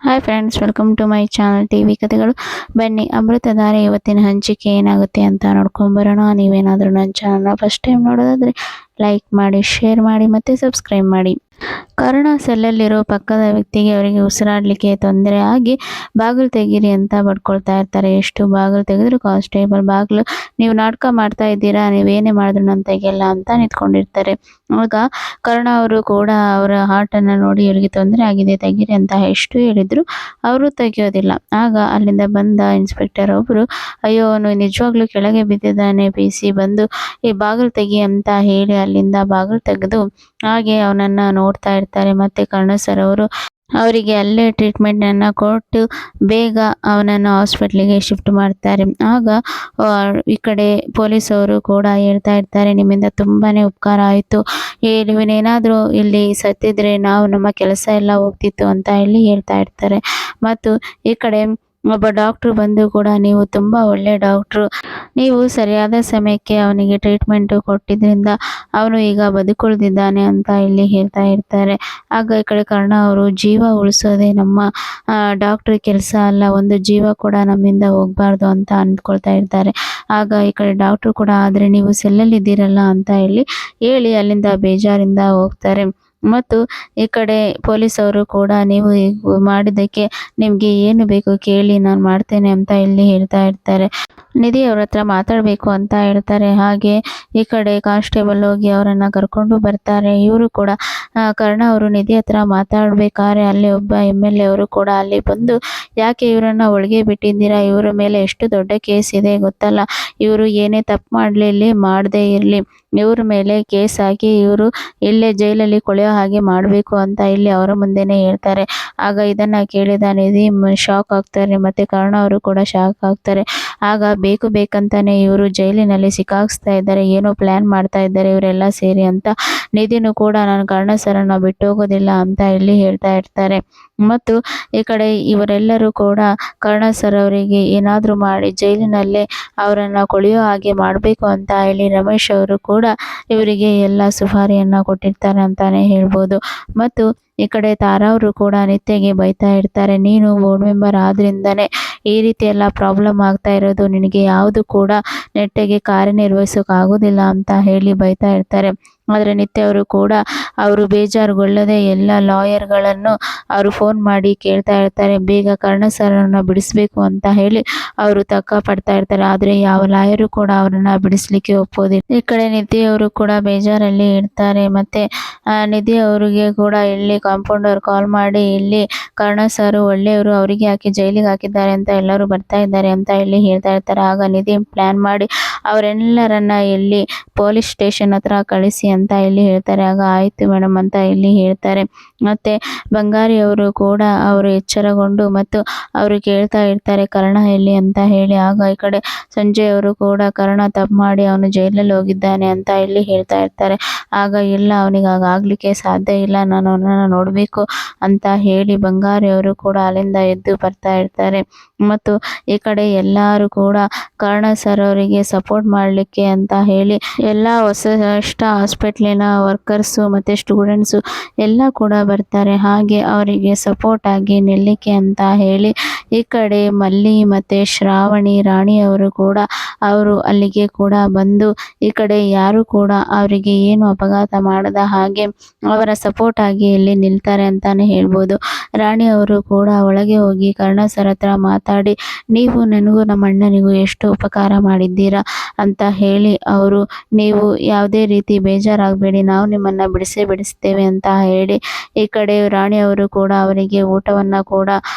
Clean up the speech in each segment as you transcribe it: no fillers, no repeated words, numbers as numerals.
Hi friends, welcome to my channel TV ಕಥೆಗಳು. ಬನ್ನಿ, ಅಮೃತಧಾರೆ ಇವತ್ತಿನ ಹಂಚಿಕೆ ಏನಾಗುತ್ತೆ ಅಂತ ನೋಡ್ಕೊಂಬರೋಣ. ನೀವೇನಾದರೂ ನನ್ನ ಚಾನಲ್ನ ಫಸ್ಟ್ ಟೈಮ್ ನೋಡೋದಾದರೆ ಲೈಕ್ ಮಾಡಿ, ಶೇರ್ ಮಾಡಿ ಮತ್ತು ಸಬ್ಸ್ಕ್ರೈಬ್ ಮಾಡಿ. ಕರುಣ ಸೆಲ್ಲಲ್ಲಿರೋ ಪಕ್ಕದ ವ್ಯಕ್ತಿಗೆ ಅವರಿಗೆ ಉಸಿರಾಡಲಿಕ್ಕೆ ತೊಂದರೆ ಆಗಿ ಬಾಗಿಲು ತೆಗೀರಿ ಅಂತ ಬಡ್ಕೊಳ್ತಾ ಇರ್ತಾರೆ. ಎಷ್ಟು ಬಾಗಿಲು ತೆಗೆದ್ರು ಕಾನ್ಸ್ಟೇಬಲ್ ಬಾಗಿಲು ನೀವು ನಾಟಕ ಮಾಡ್ತಾ ಇದ್ದೀರಾ, ನೀವೇನೇ ಮಾಡಿದ್ರು ನಾನು ತೆಗೆಯಲ್ಲ ಅಂತ ನಿಂತ್ಕೊಂಡಿರ್ತಾರೆ. ಆಗ ಕರುಣ ಅವರು ಕೂಡ ಅವರ ಹಾರ್ಟನ್ನು ನೋಡಿ ಇವರಿಗೆ ತೊಂದರೆ ಆಗಿದೆ ತೆಗೀರಿ ಅಂತ ಎಷ್ಟು ಹೇಳಿದ್ರು ಅವರು ತೆಗೆಯೋದಿಲ್ಲ. ಆಗ ಅಲ್ಲಿಂದ ಬಂದ ಇನ್ಸ್ಪೆಕ್ಟರ್ ಒಬ್ಬರು, ಅಯ್ಯೋ ಅವನು ನಿಜವಾಗ್ಲೂ ಕೆಳಗೆ ಬಿದ್ದಿದ್ದಾನೆ, ಸಿ ಬಂದು ಈ ಬಾಗಿಲು ತೆಗಿ ಅಂತ ಹೇಳಿ ಅಲ್ಲಿಂದ ಬಾಗಿಲು ತೆಗೆದು ಹಾಗೆ ಅವನನ್ನ ನೋಡ್ತಾ ಇರ್ತಾರೆ. ಮತ್ತೆ ಕರುಣ ಸರ್ ಅವರು ಅವರಿಗೆ ಅಲ್ಲೇ ಟ್ರೀಟ್ಮೆಂಟನ್ನು ಕೊಟ್ಟು ಬೇಗ ಅವನನ್ನು ಹಾಸ್ಪಿಟ್ಲಿಗೆ ಶಿಫ್ಟ್ ಮಾಡ್ತಾರೆ. ಆಗ ಈ ಕಡೆ ಪೊಲೀಸವರು ಕೂಡ ಹೇಳ್ತಾ ಇರ್ತಾರೆ, ನಿಮ್ಮಿಂದ ತುಂಬಾ ಉಪಕಾರ ಆಯಿತು, ನೀವೇನಾದರೂ ಇಲ್ಲಿ ಸತ್ತಿದ್ರೆ ನಾವು ನಮ್ಮ ಕೆಲಸ ಎಲ್ಲ ಹೋಗ್ತಿತ್ತು ಅಂತ ಹೇಳಿ ಹೇಳ್ತಾ ಇರ್ತಾರೆ. ಮತ್ತು ಈ ಕಡೆ ಒಬ್ಬ ಡಾಕ್ಟ್ರು ಬಂದು ಕೂಡ, ನೀವು ತುಂಬ ಒಳ್ಳೆ ಡಾಕ್ಟ್ರು, ನೀವು ಸರಿಯಾದ ಸಮಯಕ್ಕೆ ಅವನಿಗೆ ಟ್ರೀಟ್ಮೆಂಟು ಕೊಟ್ಟಿದ್ದರಿಂದ ಅವನು ಈಗ ಬದುಕುಳಿದಿದ್ದಾನೆ ಅಂತ ಇಲ್ಲಿ ಹೇಳ್ತಾ ಇರ್ತಾರೆ. ಆಗ ಈ ಕಡೆ ಕರ್ಣ ಅವರು, ಜೀವ ಉಳಿಸೋದೇ ನಮ್ಮ ಡಾಕ್ಟ್ರ್ ಕೆಲಸ ಅಲ್ಲ, ಒಂದು ಜೀವ ಕೂಡ ನಮ್ಮಿಂದ ಹೋಗ್ಬಾರ್ದು ಅಂತ ಅಂದ್ಕೊಳ್ತಾ ಇರ್ತಾರೆ. ಆಗ ಈ ಕಡೆ ಡಾಕ್ಟ್ರು ಕೂಡ, ಆದರೆ ನೀವು ಸೆಲ್ಲಲ್ಲಿದ್ದೀರಲ್ಲ ಅಂತ ಹೇಳಿ ಅಲ್ಲಿಂದ ಬೇಜಾರಿಂದ ಹೋಗ್ತಾರೆ. ಮತ್ತು ಈ ಕಡೆ ಪೊಲೀಸವರು ಕೂಡ, ನೀವು ಮಾಡಿದ್ದಕ್ಕೆ ನಿಮಗೆ ಏನು ಬೇಕು ಕೇಳಿ ನಾನು ಮಾಡ್ತೇನೆ ಅಂತ ಇಲ್ಲಿ ಹೇಳ್ತಾ ಇರ್ತಾರೆ. ನಿಧಿ ಅವ್ರ ಹತ್ರ ಮಾತಾಡಬೇಕು ಅಂತ ಹೇಳ್ತಾರೆ. ಹಾಗೆ ಈ ಕಡೆ ಕಾನ್ಸ್ಟೇಬಲ್ ಹೋಗಿ ಅವರನ್ನು ಕರ್ಕೊಂಡು ಬರ್ತಾರೆ. ಇವರು ಕೂಡ ಕರ್ಣ ಅವರು ನಿಧಿ ಹತ್ರ ಮಾತಾಡ್ಬೇಕಾದ್ರೆ ಅಲ್ಲಿ ಒಬ್ಬ MLA ಅವರು ಕೂಡ ಅಲ್ಲಿ ಬಂದು, ಯಾಕೆ ಇವರನ್ನು ಒಳಗೆ ಬಿಟ್ಟಿದ್ದೀರಾ, ಇವರ ಮೇಲೆ ಎಷ್ಟು ದೊಡ್ಡ ಕೇಸ್ ಇದೆ ಗೊತ್ತಲ್ಲ, ಇವರು ಏನೇ ತಪ್ಪು ಮಾಡದೇ ಇರಲಿ, ಇವ್ರ ಮೇಲೆ ಕೇಸ್ ಹಾಕಿ ಇವರು ಇಲ್ಲೇ ಜೈಲಲ್ಲಿ ಕೊಳೆಯೋ ಹಾಗೆ ಮಾಡಬೇಕು ಅಂತ ಇಲ್ಲಿ ಅವರ ಮುಂದೆನೇ ಹೇಳ್ತಾರೆ. ಆಗ ಇದನ್ನು ಕೇಳಿದ ನಿಧಿ ಶಾಕ್ ಆಗ್ತಾರೆ, ಮತ್ತು ಕರ್ಣ ಅವರು ಕೂಡ ಶಾಕ್ ಆಗ್ತಾರೆ. ಆಗ ಬೇಕಂತಾನೆ ಇವರು ಜೈಲಿನಲ್ಲಿ ಸಿಕ್ಕಾಕ್ಸ್ತಾ ಇದ್ದಾರೆ, ಏನೋ ಪ್ಲ್ಯಾನ್ ಮಾಡ್ತಾ ಇದ್ದಾರೆ ಇವರೆಲ್ಲ ಸೇರಿ ಅಂತ. ನಿಧಿನೂ ಕೂಡ ನಾನು ಕರ್ಣ ಸರನ್ನು ಬಿಟ್ಟು ಹೋಗೋದಿಲ್ಲ ಅಂತ ಇಲ್ಲಿ ಹೇಳ್ತಾ ಇರ್ತಾರೆ. ಮತ್ತು ಈ ಕಡೆ ಇವರೆಲ್ಲರೂ ಕೂಡ ಕರ್ಣ ಸರ್ ಅವರಿಗೆ ಏನಾದರೂ ಮಾಡಿ ಜೈಲಿನಲ್ಲೇ ಅವರನ್ನು ಕೊಳೆಯೋ ಹಾಗೆ ಮಾಡಬೇಕು ಅಂತ ಹೇಳಿ ರಮೇಶ್ ಅವರು ಕೂಡ ಇವರಿಗೆ ಎಲ್ಲ ಸುಪಾರಿಯನ್ನು ಕೊಟ್ಟಿರ್ತಾರೆ ಅಂತಾನೆ ಹೇಳ್ಬೋದು. ಮತ್ತು ಈ ಕಡೆ ತಾರಾ ಅವರು ಕೂಡ ನಿತ್ಯಗೆ ಬೈತಾ ಇರ್ತಾರೆ, ನೀನು ಬೋರ್ಡ್ ಮೆಂಬರ್ ಆದ್ರಿಂದನೇ ಈ ರೀತಿ ಎಲ್ಲ ಪ್ರಾಬ್ಲಮ್ ಆಗ್ತಾ ಇರೋದು, ನಿನಗೆ ಯಾವುದು ಕೂಡ ನೆಟ್ಟಗೆ ಕಾರ್ಯನಿರ್ವಹಿಸೋಕ್ಕಾಗೋದಿಲ್ಲ ಅಂತ ಹೇಳಿ ಬೈತಾ ಇರ್ತಾರೆ. ಆದರೆ ನಿತ್ಯ ಅವರು ಕೂಡ ಅವರು ಬೇಜಾರುಗೊಳ್ಳದೆ ಎಲ್ಲ ಲಾಯರ್ಗಳನ್ನು ಅವರು ಫೋನ್ ಮಾಡಿ ಕೇಳ್ತಾ ಇರ್ತಾರೆ, ಬೇಗ ಕರ್ಣ ಸರನ್ನು ಬಿಡಿಸ್ಬೇಕು ಅಂತ ಹೇಳಿ ಅವರು ತಕ್ಕ ಪಡ್ತಾ ಇರ್ತಾರೆ. ಆದರೆ ಯಾವ ಲಾಯರು ಕೂಡ ಅವರನ್ನು ಬಿಡಿಸ್ಲಿಕ್ಕೆ ಒಪ್ಪೋದಿಲ್ಲ. ಈ ಕಡೆ ನಿಧಿ ಅವರು ಕೂಡ ಬೇಜಾರಲ್ಲಿ ಇರ್ತಾರೆ. ಮತ್ತು ನಿಧಿ ಅವರಿಗೆ ಕೂಡ ಇಲ್ಲಿ ಕಾಂಪೌಂಡರ್ ಕಾಲ್ ಮಾಡಿ, ಇಲ್ಲಿ ಕರ್ಣ ಸರ್ ಒಳ್ಳೆಯವರು, ಅವರಿಗೆ ಯಾಕೆ ಜೈಲಿಗೆ ಹಾಕಿದ್ದಾರೆ ಅಂತ ಎಲ್ಲರೂ ಬರ್ತಾ ಇದ್ದಾರೆ ಅಂತ ಇಲ್ಲಿ ಹೇಳ್ತಾ ಇರ್ತಾರೆ. ಆಗ ನಿಧಿ ಪ್ಲ್ಯಾನ್ ಮಾಡಿ ಅವರೆಲ್ಲರನ್ನ ಇಲ್ಲಿ ಪೊಲೀಸ್ ಸ್ಟೇಷನ್ ಹತ್ರ ಕಳಿಸಿ ಅಂತ ಇಲ್ಲಿ ಹೇಳ್ತಾರೆ. ಆಗ ಆಯಿತು ಮೇಡಮ್ ಅಂತ ಇಲ್ಲಿ ಹೇಳ್ತಾರೆ. ಮತ್ತು ಬಂಗಾರಿ ಅವರು ಕೂಡ ಅವರು ಎಚ್ಚರಗೊಂಡು ಮತ್ತು ಅವರು ಕೇಳ್ತಾ ಇರ್ತಾರೆ, ಕರ್ಣ ಎಲ್ಲಿ ಅಂತ ಹೇಳಿ. ಆಗ ಈ ಕಡೆ ಸಂಜಯ್ ಅವರು ಕೂಡ, ಕರ್ಣ ತಪ್ಪು ಮಾಡಿ ಅವನು ಜೈಲಲ್ಲಿ ಹೋಗಿದ್ದಾನೆ ಅಂತ ಇಲ್ಲಿ ಹೇಳ್ತಾ ಇರ್ತಾರೆ. ಆಗ ಇಲ್ಲ, ಅವನಿಗೆ ಹಾಗಾಗಲಿಕ್ಕೆ ಸಾಧ್ಯ ಇಲ್ಲ, ನಾನು ಅವನನ್ನು ನೋಡಬೇಕು ಅಂತ ಹೇಳಿ ಬಂಗಾರಿ ಅವರು ಕೂಡ ಅಲ್ಲಿಂದ ಎದ್ದು ಬರ್ತಾ ಇರ್ತಾರೆ. ಮತ್ತು ಈ ಕಡೆ ಎಲ್ಲರೂ ಕೂಡ ಕರ್ಣ ಸರ್ ಅವರಿಗೆ ಸಪೋರ್ಟ್ ಮಾಡಲಿಕ್ಕೆ ಅಂತ ಹೇಳಿ ಎಲ್ಲ ಹೊಸ ಹಾಸ್ಪಿಟ್ಲಿನ ವರ್ಕರ್ಸು ಮತ್ತು ಸ್ಟೂಡೆಂಟ್ಸು ಎಲ್ಲ ಕೂಡ ಬರ್ತಾರೆ. ಹಾಗೆ ಅವರಿಗೆ ಸಪೋರ್ಟ್ ಆಗಿ ನಿಲ್ಲಕ್ಕೆ ಅಂತ ಹೇಳಿ ಈ ಕಡೆ ಮಲ್ಲಿ ಮತ್ತು ಶ್ರಾವಣಿ ರಾಣಿ ಅವರು ಕೂಡ ಅವರು ಅಲ್ಲಿಗೆ ಕೂಡ ಬಂದು ಈ ಕಡೆ ಯಾರು ಕೂಡ ಅವರಿಗೆ ಏನು ಅಪಘಾತ ಮಾಡದ ಹಾಗೆ ಅವರ ಸಪೋರ್ಟ್ ಆಗಿ ಇಲ್ಲಿ ನಿಲ್ತಾರೆ ಅಂತಾನೆ ಹೇಳ್ಬೋದು. ರಾಣಿ ಅವರು ಕೂಡ ಒಳಗೆ ಹೋಗಿ ಕರ್ಣ ಸರ್ ಹತ್ರ ಮಾತಾಡಿ, ನೀವು ನನಗೂ ನಮ್ಮ ಅಣ್ಣನಿಗೂ ಎಷ್ಟು ಉಪಕಾರ ಮಾಡಿದ್ದೀರಾ ಅಂತ ಹೇಳಿ ಅವರು, ನೀವು ಯಾವುದೇ ರೀತಿ ಬೇಜಾರಾಗಬೇಡಿ, ನಾವು ನಿಮ್ಮನ್ನು ಬಿಡಿಸ್ತೇವೆ ಅಂತ ಹೇಳಿ ಈ ಕಡೆ ರಾಣಿ ಅವರು ಕೂಡ ಅವರಿಗೆ ಊಟವನ್ನು ಕೂಡ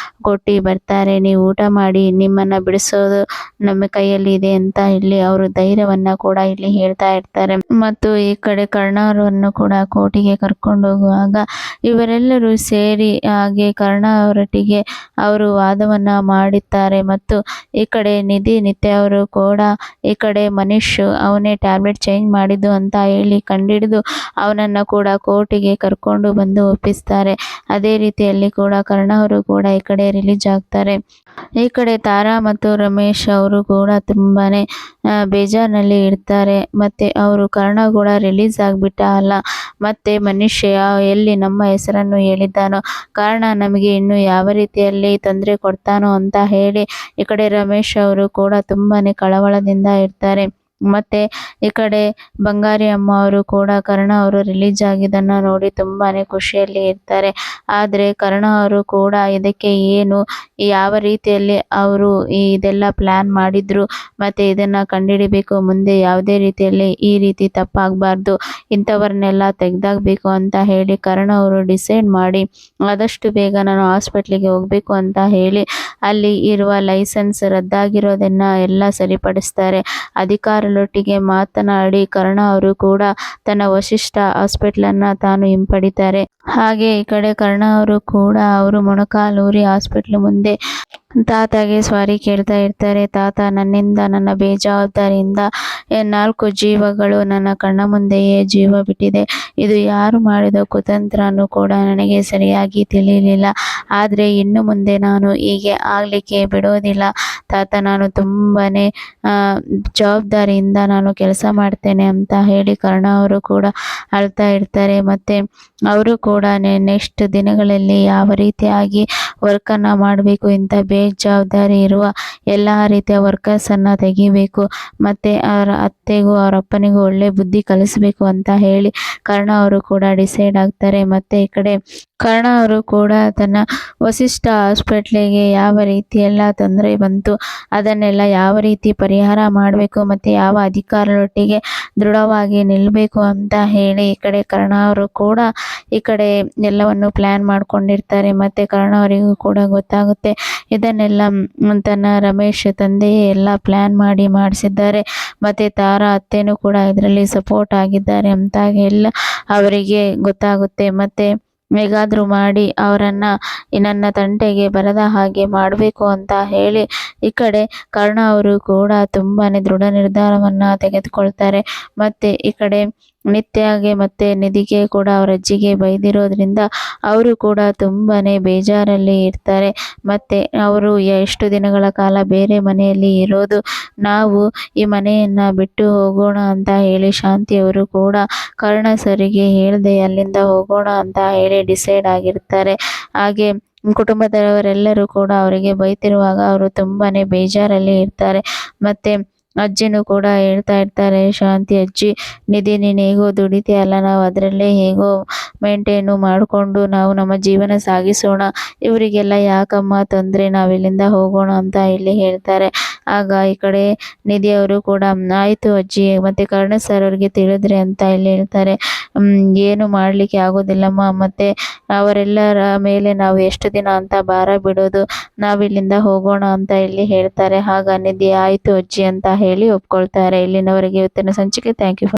ಕೊಟ್ಟು ಬರ್ತಾರೆ. ನೀವು ಊಟ ಮಾಡಿ, ನಿಮ್ಮನ್ನು ಬಿಡಿಸೋದು ನಮ್ಮ ಕೈಯಲ್ಲಿ ಇದೆ ಅಂತ ಇಲ್ಲಿ ಅವರು ಧೈರ್ಯವನ್ನು ಕೂಡ ಇಲ್ಲಿ ಹೇಳ್ತಾ ಇರ್ತಾರೆ. ಮತ್ತು ಈ ಕಡೆ ಕರ್ಣರನ್ನು ಕೂಡ ಕೋರ್ಟಿಗೆ ಕರ್ಕೊಂಡು ಹೋಗುವಾಗ ಇವರೆಲ್ಲರೂ ಸೇರಿ ಹಾಗೆ ಕರ್ಣ ಅವರೊಟ್ಟಿಗೆ ಅವರು ವಾದವನ್ನು ಮಾಡುತ್ತಾರೆ. ಮತ್ತು ಈ ಕಡೆ ನಿತ್ಯ ಅವರು ಕೂಡ ಈ ಕಡೆ ಮನೀಶ್ ಅವನೇ ಟ್ಯಾಬ್ಲೆಟ್ ಚೇಂಜ್ ಮಾಡಿದ್ದು ಅಂತ ಹೇಳಿ ಕಂಡಿಡಿದು ಅವನನ್ನು ಕೂಡ ಕೋರ್ಟಿಗೆ ಕರ್ಕೊಂಡು ಬಂದು ಒಪ್ಪಿಸ್ತಾರೆ. ಅದೇ ರೀತಿಯಲ್ಲಿ ಕೂಡ ಕರ್ಣ ಅವರು ಕೂಡ ಈ ಕಡೆ ರಿಲೀಸ್ ಆಗ್ತಾರೆ. ಈ ಕಡೆ ತಾರಾ ಮತ್ತು ರಮೇಶ್ ಅವರು ಕೂಡ ತುಂಬಾನೇ ಬೇಜಾರಿನಲ್ಲಿ ಇರ್ತಾರೆ. ಮತ್ತೆ ಅವರು ಕರ್ಣ ಕೂಡ ರಿಲೀಸ್ ಆಗ್ಬಿಟ್ಟ ಅಲ್ಲ, ಮತ್ತೆ ಮನುಷ್ಯ ಎಲ್ಲಿ ನಮ್ಮ ಹೆಸರನ್ನು ಹೇಳಿದ್ದಾನೋ, ಕಾರಣ ನಮಗೆ ಇನ್ನು ಯಾವ ರೀತಿಯಲ್ಲಿ ತೊಂದರೆ ಕೊಡ್ತಾನೋ ಅಂತ ಹೇಳಿ ಈ ಕಡೆ ರಮೇಶ್ ಅವರು ಕೂಡ ತುಂಬಾನೇ ಕಳವಳದಿಂದ ಇರ್ತಾರೆ. ಮತ್ತೆ ಈ ಕಡೆ ಬಂಗಾರಿ ಅಮ್ಮ ಅವರು ಕೂಡ ಕರ್ಣ ಅವರು ರಿಲೀಸ್ ಆಗಿದ್ದನ್ನ ನೋಡಿ ತುಂಬಾನೇ ಖುಷಿಯಲ್ಲಿ ಇರ್ತಾರೆ. ಆದ್ರೆ ಕರ್ಣ ಅವರು ಕೂಡ ಇದಕ್ಕೆ ಏನು, ಯಾವ ರೀತಿಯಲ್ಲಿ ಅವರು ಇದೆಲ್ಲ ಪ್ಲಾನ್ ಮಾಡಿದ್ರು, ಮತ್ತೆ ಇದನ್ನ ಕಂಡುಹಿಡಿಬೇಕು, ಮುಂದೆ ಯಾವುದೇ ರೀತಿಯಲ್ಲಿ ಈ ರೀತಿ ತಪ್ಪಾಗಬಾರ್ದು, ಇಂಥವ್ರನ್ನೆಲ್ಲ ತೆಗ್ದಾಕ್ಬೇಕು ಅಂತ ಹೇಳಿ ಕರ್ಣ ಅವರು ಡಿಸೈಡ್ ಮಾಡಿ ಆದಷ್ಟು ಬೇಗ ನಾನು ಹಾಸ್ಪಿಟ್ಲಿಗೆ ಹೋಗ್ಬೇಕು ಅಂತ ಹೇಳಿ ಅಲ್ಲಿ ಇರುವ ಲೈಸೆನ್ಸ್ ರದ್ದಾಗಿರೋದನ್ನ ಎಲ್ಲ ಸರಿಪಡಿಸ್ತಾರೆ. ಅಧಿಕಾರಿಗಳೊಟ್ಟಿಗೆ ಮಾತನಾಡಿ ಕರ್ಣ ಅವರು ಕೂಡ ತನ್ನ ವಶಿಷ್ಠ ಹಾಸ್ಪಿಟ್ಲನ್ನ ತಾನು ಹಿಂಪಡಿತಾರೆ. ಹಾಗೆ ಈ ಕಡೆ ಕರ್ಣ ಅವರು ಕೂಡ ಅವರು ಮೊಣಕಾಲೂರಿ ಹಾಸ್ಪಿಟ್ಲ್ ಮುಂದೆ ತಾತಗೆ ಸಾರಿ ಕೇಳ್ತಾ ಇರ್ತಾರೆ. ತಾತ, ನನ್ನಿಂದ, ನನ್ನ ಬೇಜವಾಬ್ದಾರಿಯಿಂದ 4 ಜೀವಗಳು ನನ್ನ ಕಣ್ಣ ಮುಂದೆಯೇ ಜೀವ ಬಿಟ್ಟಿದೆ. ಇದು ಯಾರು ಮಾಡಿದ ಕುತಂತ್ರನೂ ಕೂಡ ನನಗೆ ಸರಿಯಾಗಿ ತಿಳಿಯಲಿಲ್ಲ. ಆದರೆ ಇನ್ನು ಮುಂದೆ ನಾನು ಹೀಗೆ ಆಗಲಿಕ್ಕೆ ಬಿಡೋದಿಲ್ಲ ತಾತ. ನಾನು ತುಂಬಾನೇ ಜವಾಬ್ದಾರಿಯಿಂದ ನಾನು ಕೆಲಸ ಮಾಡ್ತೇನೆ ಅಂತ ಹೇಳಿ ಕರ್ಣ ಅವರು ಕೂಡ ಅಳ್ತಾ ಇರ್ತಾರೆ. ಮತ್ತೆ ಅವರು ಕೂಡ ನೆಕ್ಸ್ಟ್ ದಿನಗಳಲ್ಲಿ ಯಾವ ರೀತಿಯಾಗಿ ವರ್ಕನ್ನು ಮಾಡಬೇಕು, ಇಂಥ ಬೇಜವಾಬ್ದಾರಿ ಇರುವ ಎಲ್ಲ ರೀತಿಯ ವರ್ಕರ್ಸನ್ನು ತೆಗಿಬೇಕು, ಮತ್ತು ಅವರ ಅತ್ತೆಗೂ ಅವರ ಅಪ್ಪನಿಗೂ ಒಳ್ಳೆ ಬುದ್ಧಿ ಕಲಿಸಬೇಕು ಅಂತ ಹೇಳಿ ಕರ್ಣ ಅವರು ಕೂಡ ಡಿಸೈಡ್ ಆಗ್ತಾರೆ. ಮತ್ತು ಈ ಕಡೆ ಕರ್ಣ ಅವರು ಕೂಡ ತನ್ನ ವಸಿಷ್ಠ ಹಾಸ್ಪಿಟ್ಲಿಗೆ ಯಾವ ರೀತಿ ಎಲ್ಲ ತೊಂದರೆ ಬಂತು, ಅದನ್ನೆಲ್ಲ ಯಾವ ರೀತಿ ಪರಿಹಾರ ಮಾಡಬೇಕು, ಮತ್ತು ಯಾವ ಅಧಿಕಾರಿಗಳೊಟ್ಟಿಗೆ ದೃಢವಾಗಿ ನಿಲ್ಲಬೇಕು ಅಂತ ಹೇಳಿ ಈ ಕಡೆ ಕರ್ಣ ಅವರು ಕೂಡ ಈ ಕಡೆ ಎಲ್ಲವನ್ನು ಪ್ಲ್ಯಾನ್ ಮಾಡ್ಕೊಂಡಿರ್ತಾರೆ. ಮತ್ತು ಕರ್ಣ ಅವರಿಗೂ ಕೂಡ ಗೊತ್ತಾಗುತ್ತೆ ಇದನ್ನೆಲ್ಲ ತನ್ನ ರಮೇಶ್ ತಂದೆಯೇ ಎಲ್ಲ ಪ್ಲ್ಯಾನ್ ಮಾಡಿ ಮಾಡಿಸಿದ್ದಾರೆ, ಮತ್ತು ತಾರಾ ಅತ್ತೆನೂ ಕೂಡ ಇದರಲ್ಲಿ ಸಪೋರ್ಟ್ ಆಗಿದ್ದಾರೆ ಅಂತ ಎಲ್ಲ ಅವರಿಗೆ ಗೊತ್ತಾಗುತ್ತೆ. ಮತ್ತು ಹೇಗಾದರೂ ಮಾಡಿ ಅವರನ್ನು ನನ್ನ ತಂಟೆಗೆ ಬರದ ಹಾಗೆ ಮಾಡಬೇಕು ಅಂತ ಹೇಳಿ ಈ ಕಡೆ ಕರ್ಣ ಅವರು ಕೂಡ ತುಂಬಾ ದೃಢ ನಿರ್ಧಾರವನ್ನು ತೆಗೆದುಕೊಳ್ತಾರೆ. ಮತ್ತು ಈ ಕಡೆ ನಿತ್ಯಗೆ ಮತ್ತು ನಿಧಿಗೆ ಕೂಡ ಅವರ ಅಜ್ಜಿಗೆ ಬೈದಿರೋದ್ರಿಂದ ಅವರು ಕೂಡ ತುಂಬಾ ಬೇಜಾರಲ್ಲಿ ಇರ್ತಾರೆ. ಮತ್ತು ಅವರು ಎಷ್ಟು ದಿನಗಳ ಕಾಲ ಬೇರೆ ಮನೆಯಲ್ಲಿ ಇರೋದು, ನಾವು ಈ ಮನೆಯನ್ನು ಬಿಟ್ಟು ಹೋಗೋಣ ಅಂತ ಹೇಳಿ ಶಾಂತಿಯವರು ಕೂಡ ಕರ್ಣ ಸರಿಗೆ ಹೇಳ್ದೆ ಅಲ್ಲಿಂದ ಹೋಗೋಣ ಅಂತ ಹೇಳಿ ಡಿಸೈಡ್ ಆಗಿರ್ತಾರೆ. ಹಾಗೆ ಕುಟುಂಬದವರೆಲ್ಲರೂ ಕೂಡ ಅವರಿಗೆ ಬೈತಿರುವಾಗ ಅವರು ತುಂಬಾ ಬೇಜಾರಲ್ಲಿ ಇರ್ತಾರೆ. ಮತ್ತು ಅಜ್ಜಿನೂ ಕೂಡ ಹೇಳ್ತಾ ಇರ್ತಾರೆ, ಶಾಂತಿ ಅಜ್ಜಿ, ನಿಧಿ ನೀನು ಹೇಗೋ ದುಡಿತೀಯಲ್ಲ, ನಾವು ಅದರಲ್ಲೇ ಹೇಗೋ ಮೇಂಟೈನು ಮಾಡಿಕೊಂಡು ನಾವು ನಮ್ಮ ಜೀವನ ಸಾಗಿಸೋಣ, ಇವರಿಗೆಲ್ಲ ಯಾಕಮ್ಮ ತೊಂದರೆ, ನಾವಿಲ್ಲಿಂದ ಹೋಗೋಣ ಅಂತ ಇಲ್ಲಿ ಹೇಳ್ತಾರೆ. ಆಗ ಈ ಕಡೆ ನಿಧಿಯವರು ಕೂಡ ಆಯಿತು ಅಜ್ಜಿ, ಮತ್ತು ಕರ್ಣ ಸರ್ ಅವ್ರಿಗೆ ತಿಳಿದ್ರೆ ಅಂತ ಇಲ್ಲಿ ಹೇಳ್ತಾರೆ. ಏನು ಮಾಡಲಿಕ್ಕೆ ಆಗೋದಿಲ್ಲಮ್ಮ, ಮತ್ತು ಅವರೆಲ್ಲರ ಮೇಲೆ ನಾವು ಎಷ್ಟು ದಿನ ಅಂತ ಭಾರ ಬಿಡೋದು, ನಾವಿಲ್ಲಿಂದ ಹೋಗೋಣ ಅಂತ ಇಲ್ಲಿ ಹೇಳ್ತಾರೆ. ಆಗ ನಿಧಿ ಆಯಿತು ಅಜ್ಜಿ ಅಂತ ಹೇಳಿ ಒಪ್ಕೊಳ್ತಾರೆ. ಇಲ್ಲಿನವರೆಗೆ ಇವತ್ತಿನ ಸಂಚಿಕೆ. Thank you.